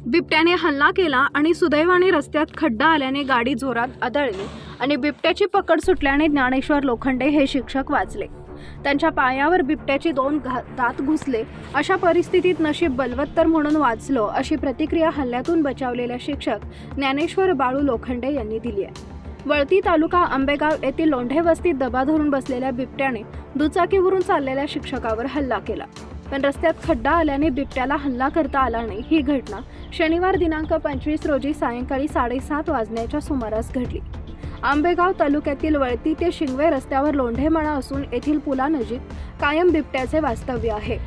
बिबट्याने हल्ला केला आणि सुदैवाने रस्त्यात खड्डा आल्याने गाडी जोरात आदळली आणि बिबट्याची पकड सुटल्याने ज्ञानेश्वर लोखंडे हे शिक्षक वाचले। त्यांच्या पायावर बिबट्याचे 2 दात घुसले। अशा परिस्थितीत नशीब बलवत्तर म्हणून वाचलो, अशी प्रतिक्रिया हल्ल्यातून बचावलेल्या शिक्षक ज्ञानेश्वर बाळू लोखंडे यांनी दिली आहे। वळती तालुका आंबेगाव येथील लोंढे वस्तीत दबा धरून बसलेल्या बिबट्याने दुचाकीवरून चाललेल्या शिक्षकावर हल्ला केला, पण रस्त्यात खड्डा आल्याने बिबट्याला हल्ला करता आला नाही। ही घटना शनिवार दिनांक 25 रोजी सायंकाळी 7:30 वाजण्याच्या सुमारास घडली। आंबेगाव तालुक्यातील वळती ते शिंगवे रस्त्यावर लोंढेमळा असून येथील पुलानजीक कायम बिबट्याचे वास्तव्य आहे।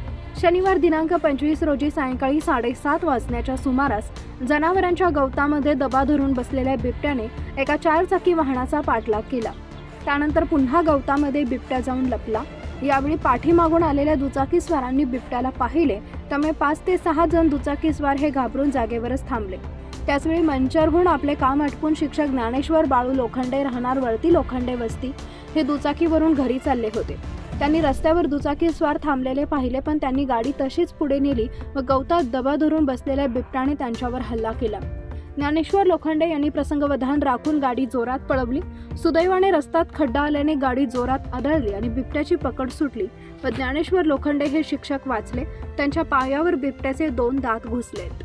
शनिवार दिनांक 25 रोजी सायंकाळी 7:30 वाजण्याच्या सुमारास जनावरांच्या गवतामध्ये दबा धरून बसलेल्या बिबट्याने एका 4 चाकी वाहनाचा पाठलाग केला। त्यानंतर पुन्हा गवतामध्ये बिबट्या जाऊन लपला। यावेळी पाठीमागून आलेल्या दुचाकीस्वारांनी बिबट्याला पाहिले, त्यामुळे 5 ते 6 जण दुचाकीस्वार हे घाबरून जागेवरच थांबले। त्याचवेळी मंचरहून आपले काम आटपून शिक्षक ज्ञानेश्वर बाळू लोखंडे राहणार वळती लोखंडे वस्ती हे दुचाकीवरून घरी चालले होते। त्यांनी रस्त्यावर दुचाकीस्वार थांबलेले पाहिले, पण त्यांनी गाडी तशीच पुढे नेली व गवतात दबा धरून बसलेल्या बिबट्याने त्यांच्यावर हल्ला केला। ज्ञानेश्वर लोखंडे यांनी प्रसंगवधान राखून गाडी जोरात पळवली। सुदैवाने रस्त्यात खड्डा आल्याने गाडी जोरात आदळली आणि बिबट्याची पकड सुटली व ज्ञानेश्वर लोखंडे हे शिक्षक वाचले। त्यांच्या पायावर बिबट्याचे 2 दात घुसलेत।